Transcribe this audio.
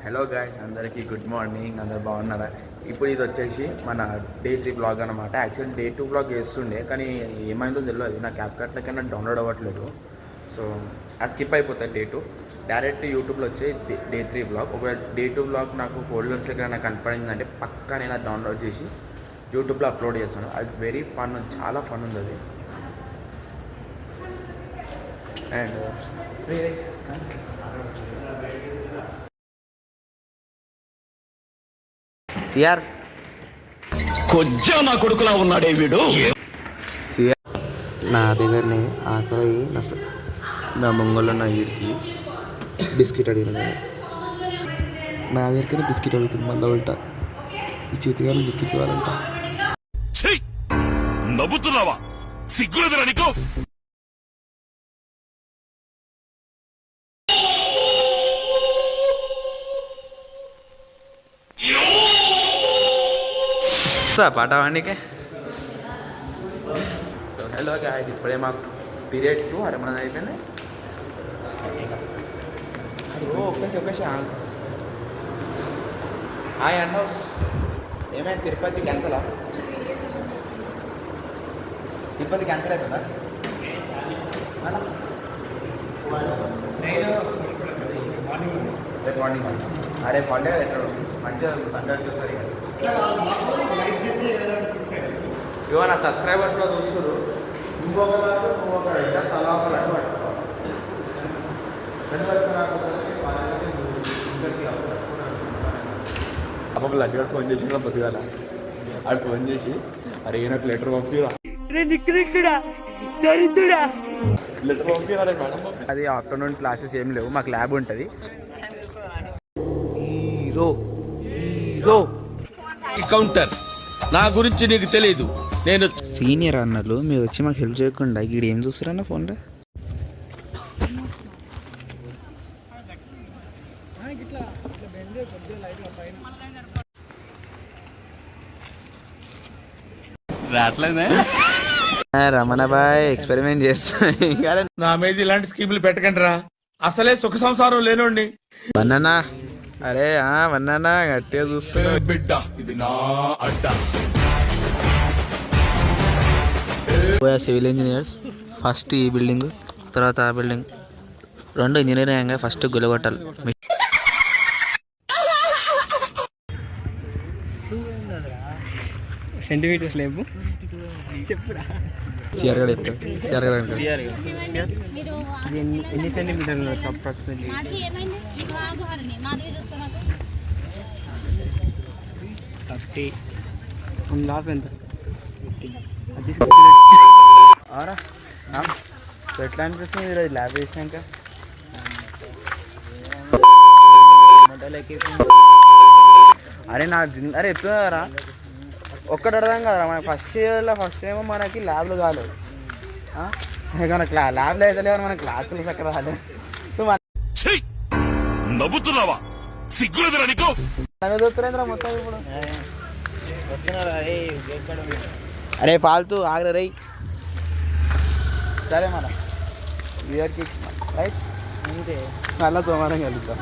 Hello guys, అందరికీ good morning. అందరు బాగున్నారా? ఇప్పుడు ఇది వచ్చేసి మన డే 3 బ్లాగ్ అనమాట. యాక్చువల్లీ డే 2 బ్లాగ్ చేస్తుండే, కానీ ఏమైందో తెలియదు. నా క్యాప్కట్లకైనా డౌన్లోడ్ అవ్వట్లేదు. సో అది స్కిప్ అయిపోతుంది. డే 2 డైరెక్ట్ యూట్యూబ్లో వచ్చే డే 3 బ్లాగ్. ఒకవేళ డే 2 బ్లాగ్ నాకు ఫోల్డర్స్ దగ్గర నాకు కనపడిందంటే పక్కా నేను అది డౌన్లోడ్ చేసి యూట్యూబ్లో అప్లోడ్ చేస్తాను. అది వెరీ ఫన్, చాలా ఫన్ ఉంది అది. అండ్ సిఆర్ కొంచెం నా కొడుకులా ఉన్నాడే వీడు. సిఆర్ నా దగ్గరనే ఆకలి నా మంగళ నా వీడికి బిస్కెట్ అడిగిన నా దగ్గరనే బిస్కెట్ అడుగుతుంది. మళ్ళీ ఉంటా ఈ చేతిగానే బిస్కెట్ కావాలంట. నవ్వుతున్నావా? సిగ్గులేదురా నీకు? పాట వాడికే. సో హలో గాయ్స్, ఇప్పుడే మాకు పీరియడ్ 2 అరే మనది అయిపోయింది. ఒక్కసి హాయ్ అన్నోస్. ఏమైంది? తిరుపతి క్యాన్సలా? తిరుపతి క్యాన్సల్ అవుతుందా? రేపు మార్నింగ్ అరే పండే ఎక్కడ మంచిగా పండుగ చూస్తారు. ఇవో నా సబ్స్క్రైబర్స్లో చూస్తారు. ఇంకొక ఇంకా తలా ఒక లడ్డు పట్టుకోవాలి. అప్పుడు లడ్డు గారు ఫోన్ చేసి పొద్దుగాల ఆడు ఫోన్ చేసి అరే నాకు లెటర్ పంపిరా, లెటర్ పంపిరా మేడం. అది ఆఫ్టర్నూన్ క్లాసెస్ ఏం లేవు, మాకు ల్యాబ్ ఉంటుంది. కౌంటర్ నా గురించి నీకు తెలియదు. నేను సీనియర్ అన్నలు మీరు వచ్చి మాకు హెల్ప్ చేయకుండా ఇక్కడ ఏం చూస్తారన్న ఫోన్లో? రమణ బాయ్ ఎక్స్పెరిమెంట్ చేస్తా. నా మీద ఇలాంటి స్కీములు పెట్టకండి రా. అసలే సుఖ సంసారం లేనోండి. వన్ననా అరే వన్ననా గట్టిగా చూస్తున్నా బిడ్డ, ఇది నా అడ్డ. సివిల్ ఇంజనీర్స్ ఫస్ట్ ఈ బిల్డింగ్, తర్వాత ఆ బిల్డింగ్, రెండు ఇంజనీరింగ్ ఫస్ట్ గులగొట్టాలి. సెంటీమీటర్స్ లేవు చెప్పురా. ఎన్ని సెంటీమీటర్లు అప్రాక్సిమేట్లీ? థర్టీ. లాస్ ఎంత? ఆరా ఎట్లా అనిపిస్తుంది ఈరోజు ల్యాబ్ చేసినాక? అరే నా అరే ఎప్పుడురా ఒక్కటి అర్థం కదరా. మన ఫస్ట్ ఇయర్లో ఫస్ట్ ఏమో మనకి ల్యాబ్లు కాలేదు, మనకి ల్యాబ్లో అయితే లేవు, మన క్లాసులు చక్కర రాలేదు. నవ్వుతున్నావా? సిగ్గులేదురా నీకు? చూస్తున్నా మొత్తం ఇప్పుడు అరే ఫాల్తూ ఆగ్ర రై. సరే మన ఇయర్కి రైట్ అంతే, మళ్ళీ సోమవారం కలుద్దాం.